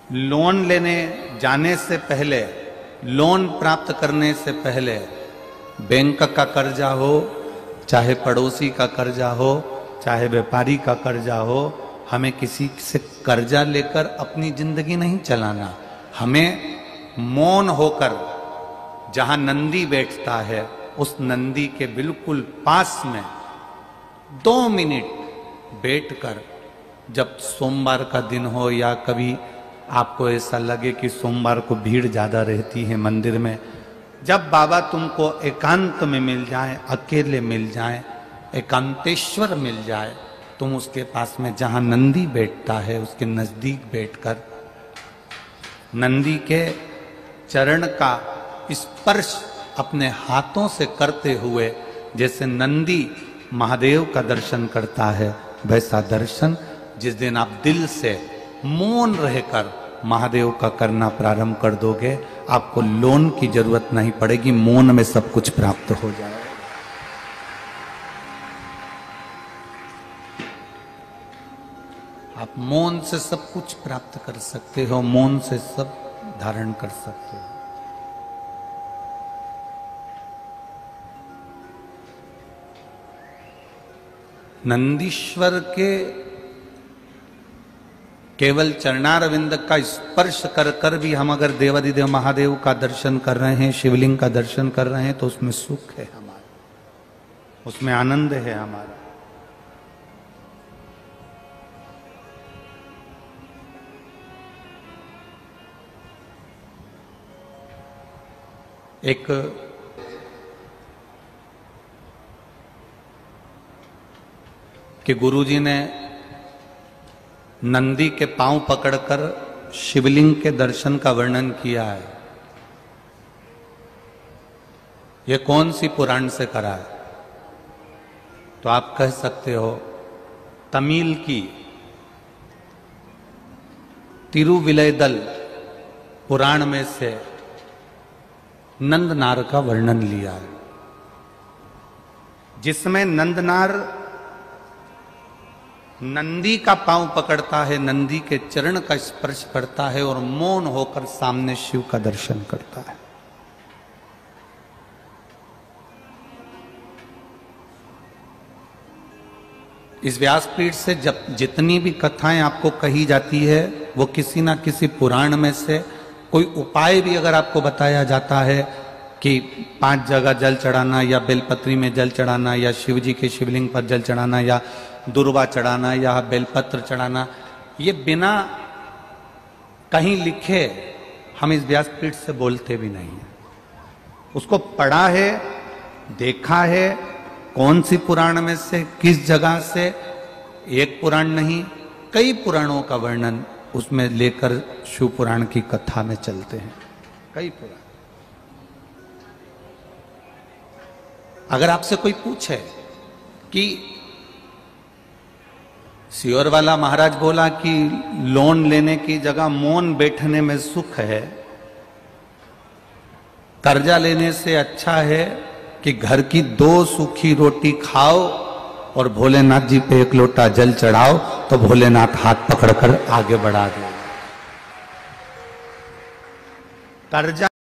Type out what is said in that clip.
Loan लेने जाने से पहले, लोन प्राप्त करने से पहले बैंक का कर्जा हो, चाहे पड़ोसी का कर्जा हो, चाहे व्यापारी का कर्जा हो, हमें किसी से कर्जा लेकर अपनी जिंदगी नहीं चलाना। हमें मौन होकर, जहां नंदी बैठता है उस नंदी के बिल्कुल पास में 2 मिनट बैठकर, जब सोमवार का दिन हो या कभी आपको ऐसा लगे कि सोमवार को भीड़ ज्यादा रहती है मंदिर में, जब बाबा तुमको एकांत में मिल जाए, अकेले मिल जाए, एकांतेश्वर मिल जाए, तुम उसके पास में जहां नंदी बैठता है उसके नजदीक बैठकर नंदी के चरण का स्पर्श अपने हाथों से करते हुए, जैसे नंदी महादेव का दर्शन करता है, वैसा दर्शन जिस दिन आप दिल से मौन रहकर महादेव का करना प्रारंभ कर दोगे, आपको लोन की जरूरत नहीं पड़ेगी, मौन में सब कुछ प्राप्त हो जाएगा। आप मौन से सब कुछ प्राप्त कर सकते हो, मौन से सब धारण कर सकते हो। नंदीश्वर के केवल चरणारविंद का स्पर्श कर कर भी हम अगर देवादिदेव महादेव का दर्शन कर रहे हैं, शिवलिंग का दर्शन कर रहे हैं, तो उसमें सुख है हमारा, उसमें आनंद है हमारा। एक कि गुरुजी ने नंदी के पांव पकड़कर शिवलिंग के दर्शन का वर्णन किया है। यह कौन सी पुराण से करा है? तो आप कह सकते हो तमिल की तिरुविलयदल पुराण में से नंदनार का वर्णन लिया है, जिसमें नंदनार नंदी का पांव पकड़ता है, नंदी के चरण का स्पर्श करता है और मौन होकर सामने शिव का दर्शन करता है। इस व्यासपीठ से जब जितनी भी कथाएं आपको कही जाती है, वो किसी ना किसी पुराण में से कोई उपाय भी अगर आपको बताया जाता है कि 5 जगह जल चढ़ाना, या बेलपत्री में जल चढ़ाना, या शिव जी के शिवलिंग पर जल चढ़ाना, या दुर्वा चढ़ाना, या बेलपत्र चढ़ाना, ये बिना कहीं लिखे हम इस व्यासपीठ से बोलते भी नहीं है। उसको पढ़ा है, देखा है, कौन सी पुराण में से, किस जगह से, एक पुराण नहीं कई पुराणों का वर्णन उसमें लेकर शिव पुराण की कथा में चलते हैं, कई पुराण। अगर आपसे कोई पूछे कि सियोर वाला महाराज बोला कि लोन लेने की जगह मौन बैठने में सुख है, कर्जा लेने से अच्छा है कि घर की 2 सूखी रोटी खाओ और भोलेनाथ जी पे 1 लोटा जल चढ़ाओ, तो भोलेनाथ हाथ पकड़कर आगे बढ़ा देंगे। कर्जा